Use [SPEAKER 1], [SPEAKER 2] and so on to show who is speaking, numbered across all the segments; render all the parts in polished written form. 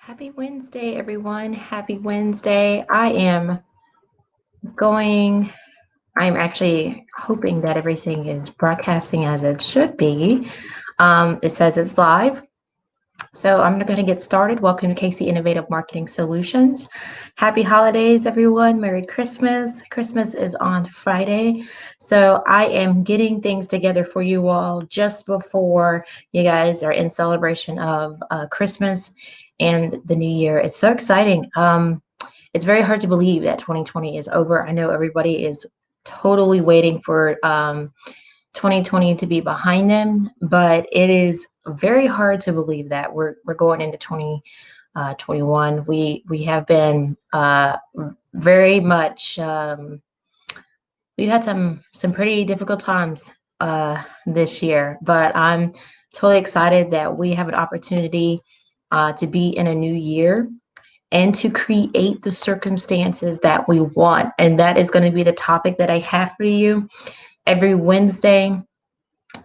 [SPEAKER 1] Happy Wednesday, everyone. Happy Wednesday. Going, I'm actually hoping that everything is broadcasting as it should be. It says it's live. So I'm going to get started. Welcome to Casey Innovative Marketing Solutions. Happy holidays, everyone. Merry Christmas. Christmas is on Friday. So I am getting things together for you all just before you guys are in celebration of Christmas and the new year. It's so exciting. It's very hard to believe that 2020 is over. I know everybody is totally waiting for 2020 to be behind them, but it is very hard to believe that we're going into 2021. We have been very much we've had some pretty difficult times this year, but I'm totally excited that we have an opportunity to be in a new year and to create the circumstances that we want. And that is going to be the topic that I have for you every Wednesday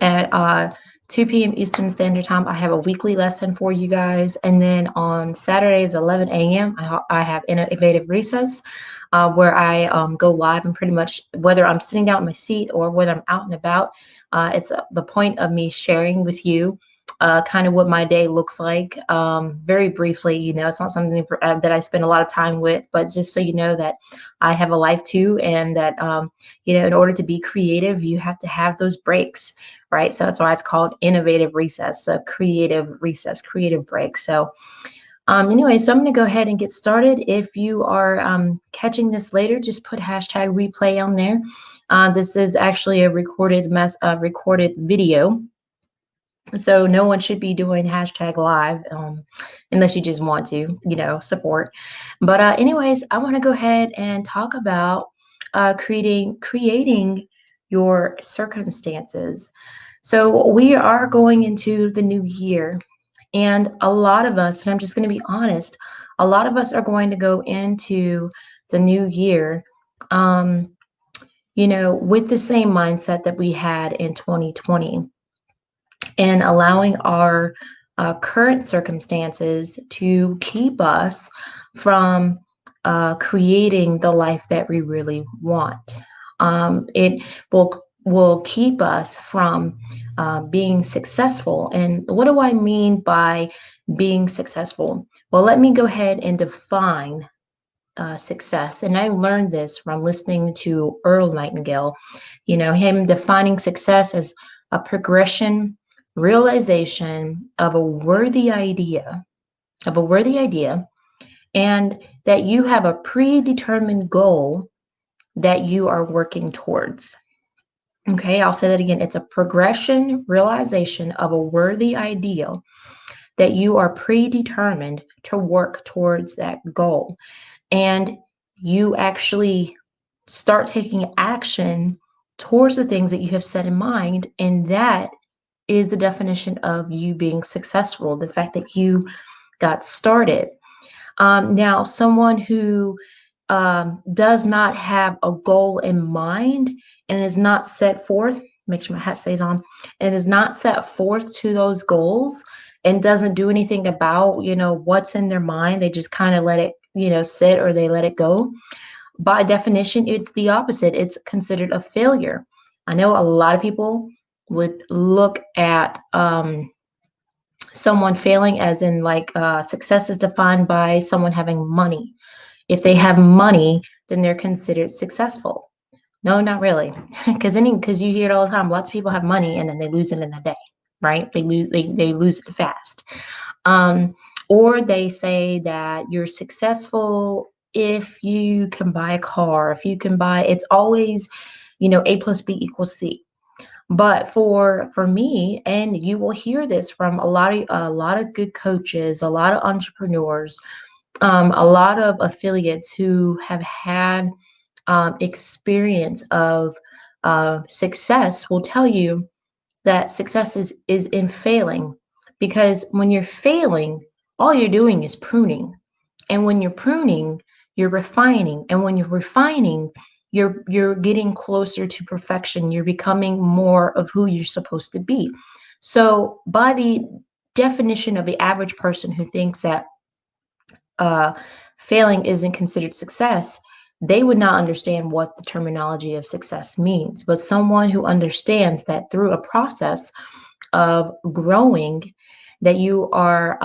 [SPEAKER 1] at 2 p.m. Eastern Standard Time. I have a weekly lesson for you guys. And then on Saturdays, 11 a.m., I have Innovative Recess, where I go live, and pretty much whether I'm sitting down in my seat or whether I'm out and about, it's the point of me sharing with you kind of what my day looks like. Very briefly, it's not something that I spend a lot of time with, but just so you know that I have a life too, and that, in order to be creative, you have to have those breaks, right? So that's why it's called Innovative Recess, so creative recess, creative break. So anyway, so I'm going to go ahead and get started. If you are catching this later, just put hashtag replay on there. This is actually a recorded video. So no one should be doing hashtag live unless you just want to, support. But anyways, I want to go ahead and talk about creating your circumstances. So we are going into the new year, and a lot of us, and I'm just going to be honest, a lot of us are going to go into the new year, with the same mindset that we had in 2020, and allowing our current circumstances to keep us from creating the life that we really want. It will keep us from being successful. And what do I mean by being successful? Well, let me go ahead and define success. And I learned this from listening to Earl Nightingale, him defining success as a progression, realization of a worthy idea, and that you have a predetermined goal that you are working towards. Okay, I'll say that again. It's a progression, realization of a worthy ideal that you are predetermined to work towards that goal. And you actually start taking action towards the things that you have set in mind. And that is the definition of you being successful, the fact that you got started. Now, someone who does not have a goal in mind and is not set forth, make sure my hat stays on, and is not set forth to those goals and doesn't do anything about, what's in their mind, they just kind of let it, sit, or they let it go. By definition, it's the opposite. It's considered a failure. I know a lot of people would look at someone failing as in success is defined by someone having money. If they have money, then they're considered successful. No, not really. Because you hear it all the time. Lots of people have money and then they lose it in a day, right? They lose it fast. Or they say that you're successful if you can buy a car, if you can buy, it's always, A plus B equals C. But for me, and you will hear this from a lot of good coaches, a lot of entrepreneurs, a lot of affiliates who have had experience of success will tell you that success is in failing, because when you're failing, all you're doing is pruning, and when you're pruning, you're refining, and when you're refining, you're getting closer to perfection. You're becoming more of who you're supposed to be. So by the definition of the average person who thinks that uh, failing isn't considered success, they would not understand what the terminology of success means. But someone who understands that through a process of growing, that you are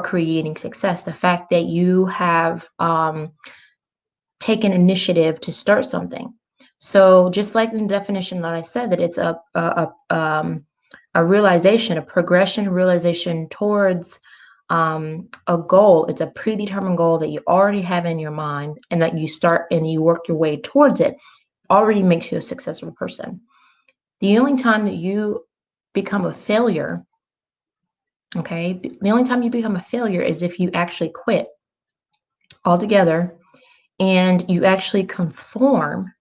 [SPEAKER 1] creating success. The fact that you have taken initiative to start something. So just like the definition that I said, that it's a realization, a progression, realization towards a goal. It's a predetermined goal that you already have in your mind, and that you start and you work your way towards it. Already makes you a successful person. The only time that you become a failure, okay, the only time you become a failure is if you actually quit altogether and you actually conform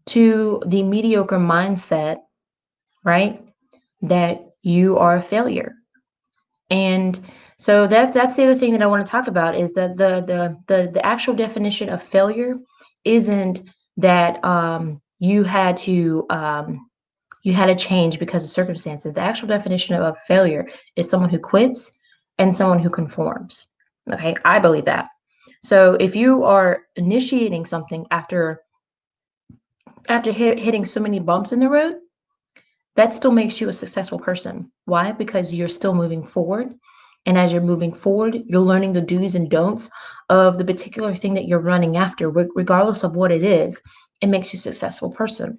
[SPEAKER 1] to the mediocre mindset, right? That you are a failure. And so that's the other thing that I want to talk about, is that the actual definition of failure isn't that you had to change because of circumstances. The actual definition of failure is someone who quits and someone who conforms. Okay, I believe that. So if you are initiating something after hitting so many bumps in the road, that still makes you a successful person. Why? Because you're still moving forward. And as you're moving forward, you're learning the do's and don'ts of the particular thing that you're running after, regardless of what it is. It makes you a successful person.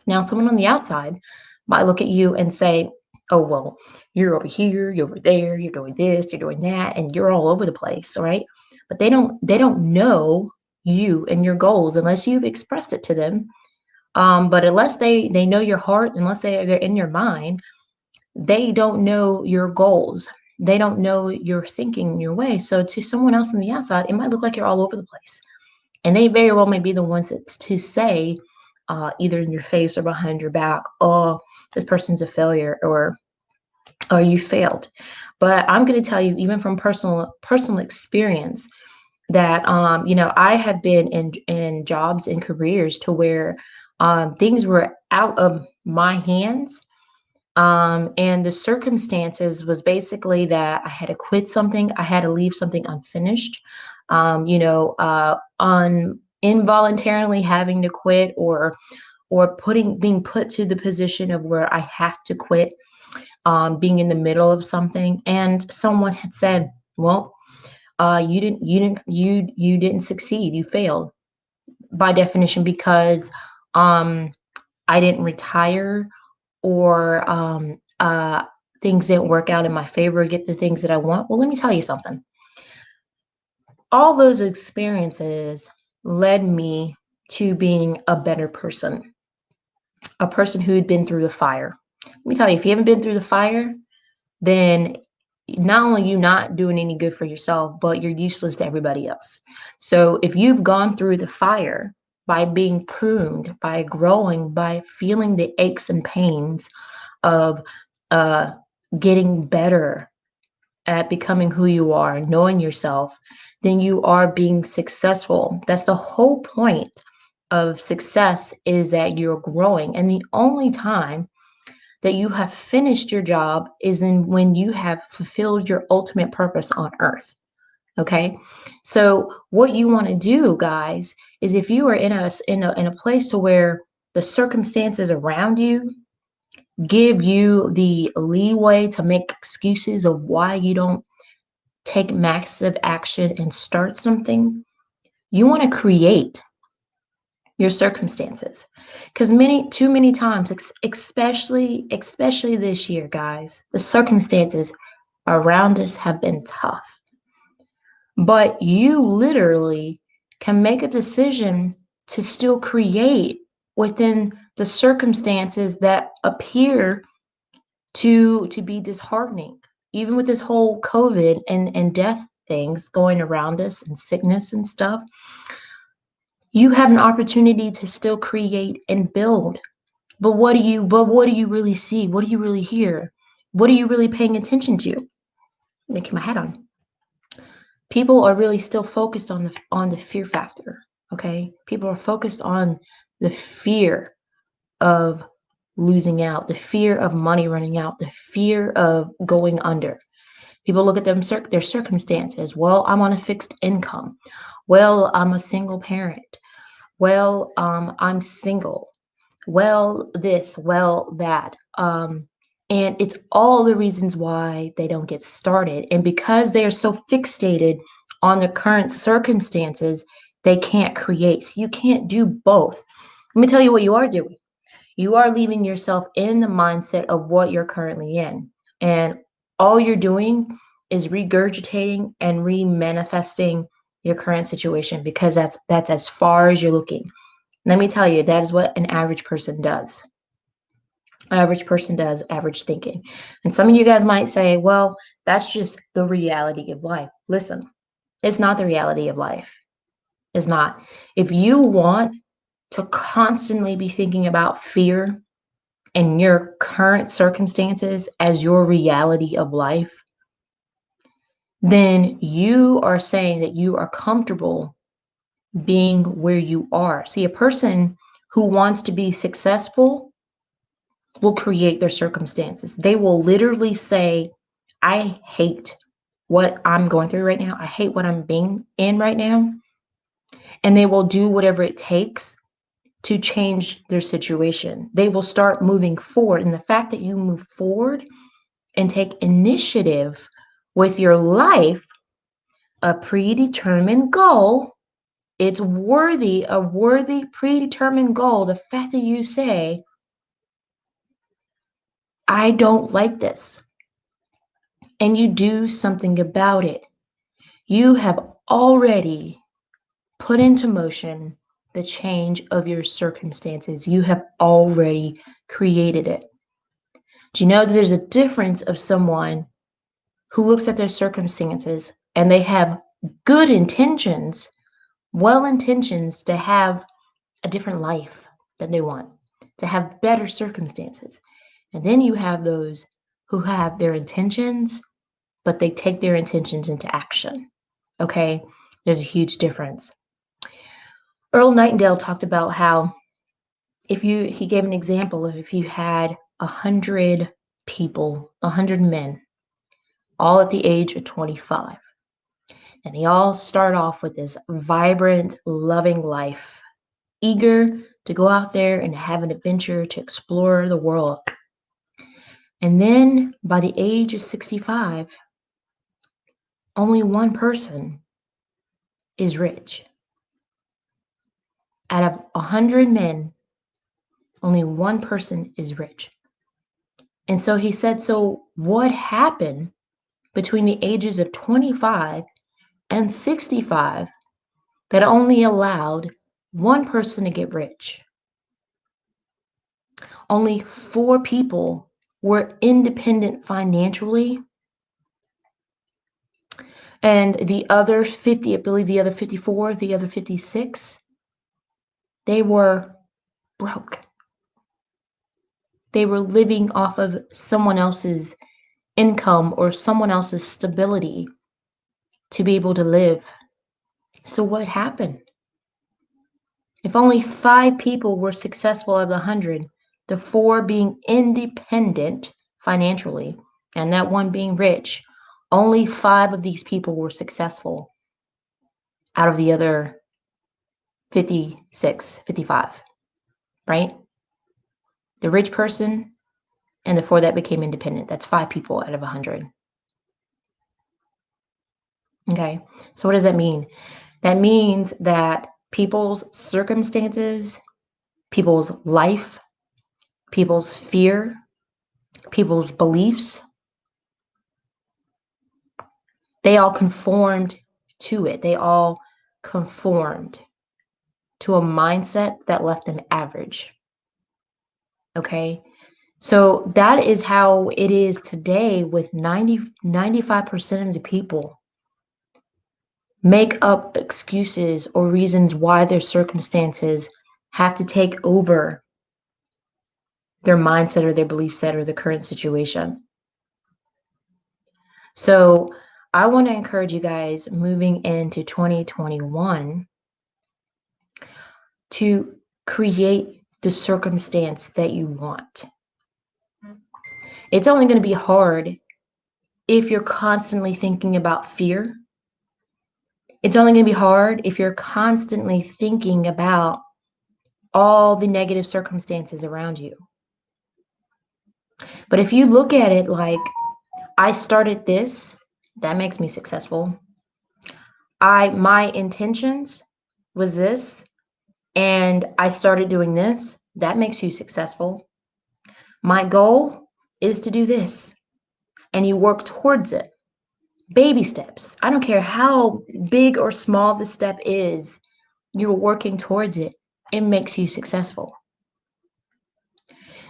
[SPEAKER 1] Now, someone on the outside might look at you and say, oh, well, you're over here, you're over there, you're doing this, you're doing that, and you're all over the place, right? But they don't know you and your goals unless you've expressed it to them. But unless they know your heart, unless they're in your mind, they don't know your goals. They don't know your thinking, your way. So to someone else on the outside, it might look like you're all over the place. And they very well may be the ones that to say, either in your face or behind your back, oh, this person's a failure, or you failed. But I'm going to tell you, even from personal experience, that I have been in jobs and careers to where things were out of my hands, and the circumstances was basically that I had to quit something, I had to leave something unfinished, on involuntarily having to quit, or being put to the position of where I have to quit, being in the middle of something, and someone had said, well, you didn't succeed, you failed by definition, because um I didn't retire, or things didn't work out in my favor, get the things that I want. Well, let me tell you something. All those experiences led me to being a better person, a person who had been through the fire. Let me tell you, if you haven't been through the fire, then not only you not doing any good for yourself, but you're useless to everybody else. So if you've gone through the fire by being pruned, by growing, by feeling the aches and pains of uh, getting better at becoming who you are, knowing yourself, then you are being successful. That's the whole point of success, is that you're growing. And the only time that you have finished your job is in when you have fulfilled your ultimate purpose on earth. Okay. So what you want to do, guys, is if you are in a place to where the circumstances around you give you the leeway to make excuses of why you don't take massive action and start something, you want to create your circumstances, because too many times, especially this year, guys, the circumstances around us have been tough, but you literally can make a decision to still create within the circumstances that appear to be disheartening. Even with this whole COVID and death things going around us, and sickness and stuff, you have an opportunity to still create and build. But what do you really see? What do you really hear? What are you really paying attention to? Let me keep my hat on. People are really still focused on the fear factor. Okay, people are focused on the fear of losing out, the fear of money running out, the fear of going under. People look at their circumstances. Well, I'm on a fixed income. Well, I'm a single parent. Well, I'm single. Well, this, well, that. And it's all the reasons why they don't get started. And because they are so fixated on the current circumstances, they can't create. So you can't do both. Let me tell you what you are doing. You are leaving yourself in the mindset of what you're currently in. And all you're doing is regurgitating and remanifesting your current situation because that's as far as you're looking. Let me tell you, that is what an average person does. Average person does average thinking. And some of you guys might say, well, that's just the reality of life. Listen, it's not the reality of life. It's not. If you want to constantly be thinking about fear and your current circumstances as your reality of life, then you are saying that you are comfortable being where you are. See, a person who wants to be successful will create their circumstances. They will literally say, I hate what I'm going through right now. I hate what I'm being in right now. And they will do whatever it takes to change their situation. They will start moving forward. And the fact that you move forward and take initiative with your life, a predetermined goal, it's worthy, a worthy predetermined goal. The fact that you say, I don't like this, and you do something about it, you have already put into motion the change of your circumstances. You have already created it. Do you know that there's a difference of someone who looks at their circumstances and they have good intentions, well intentions to have a different life that they want, to have better circumstances. And then you have those who have their intentions, but they take their intentions into action. Okay? There's a huge difference. Earl Nightingale talked about how he gave an example of if you had 100 people, 100 men, all at the age of 25, and they all start off with this vibrant, loving life, eager to go out there and have an adventure, to explore the world. And then by the age of 65, only one person is rich. Out of 100 men, only one person is rich. And so he said, so what happened between the ages of 25 and 65 that only allowed one person to get rich? Only 4 people were independent financially. And the other 50, I believe the other 54, the other 56, they were broke. They were living off of someone else's income or someone else's stability to be able to live. So what happened? If only 5 people were successful out of the 100, the 4 being independent financially, and that one being rich, only 5 of these people were successful out of the other 56, 55, right? The rich person and the 4 that became independent. That's 5 people out of 100. Okay, so what does that mean? That means that people's circumstances, people's life, people's fear, people's beliefs, they all conformed to it. They all conformed to a mindset that left them average. Okay, so that is how it is today with 95% of the people make up excuses or reasons why their circumstances have to take over their mindset or their belief set or the current situation. So I want to encourage you guys moving into 2021 to create the circumstance that you want. It's only going to be hard if you're constantly thinking about fear. It's only going to be hard if you're constantly thinking about all the negative circumstances around you. But if you look at it like, I started this, that makes me successful. My intentions was this, and I started doing this, that makes you successful. My goal is to do this, and you work towards it. Baby steps. I don't care how big or small the step is, you're working towards it. It makes you successful.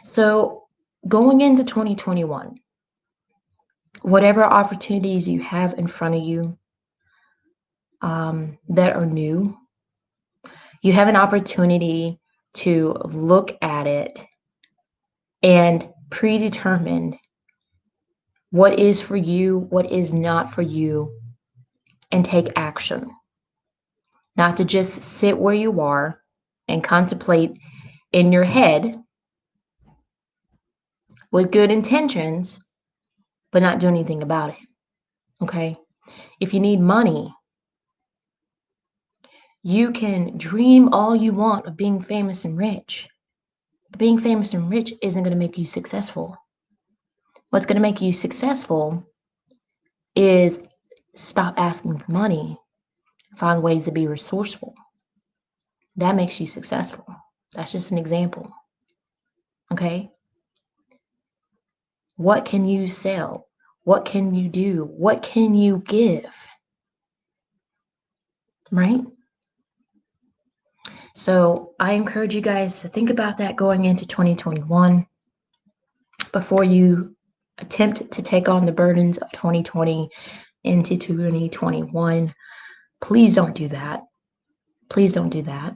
[SPEAKER 1] So going into 2021, whatever opportunities you have in front of you that are new, you have an opportunity to look at it and predetermine what is for you, what is not for you, and take action. Not to just sit where you are and contemplate in your head with good intentions, but not do anything about it. Okay? If you need money, you can dream all you want of being famous and rich. But being famous and rich isn't going to make you successful. What's going to make you successful is stop asking for money, find ways to be resourceful. That makes you successful. That's just an example. Okay? What can you sell? What can you do? What can you give? Right? So I encourage you guys to think about that going into 2021 before you attempt to take on the burdens of 2020 into 2021. Please don't do that. Please don't do that.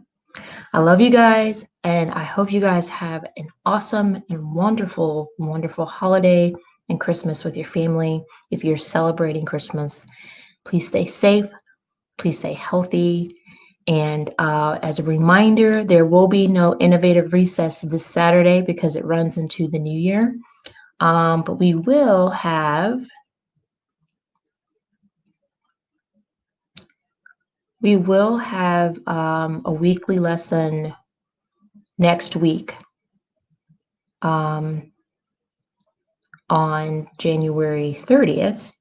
[SPEAKER 1] I love you guys, and I hope you guys have an awesome and wonderful, wonderful holiday and Christmas with your family. If you're celebrating Christmas, please stay safe, please stay healthy. And as a reminder, there will be no Innovative Recess this Saturday because it runs into the new year. But we will have a weekly lesson next week on January 30th.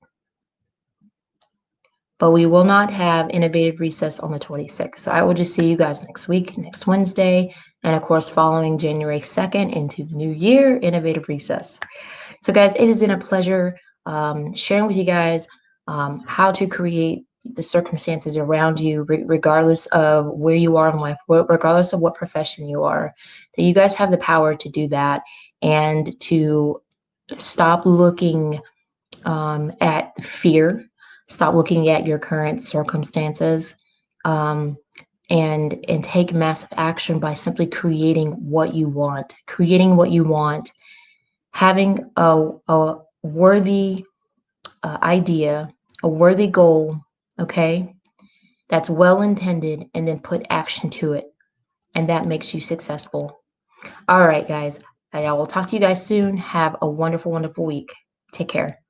[SPEAKER 1] But we will not have Innovative Recess on the 26th. So I will just see you guys next week, next Wednesday, and of course, following January 2nd into the new year, Innovative Recess. So guys, it has been a pleasure sharing with you guys how to create the circumstances around you, regardless of where you are in life, regardless of what profession you are, that you guys have the power to do that and to stop looking at fear, stop looking at your current circumstances, and take massive action by simply creating what you want, having a worthy idea, a worthy goal, okay, that's well intended, and then put action to it. And that makes you successful. All right, guys. I will talk to you guys soon. Have a wonderful, wonderful week. Take care.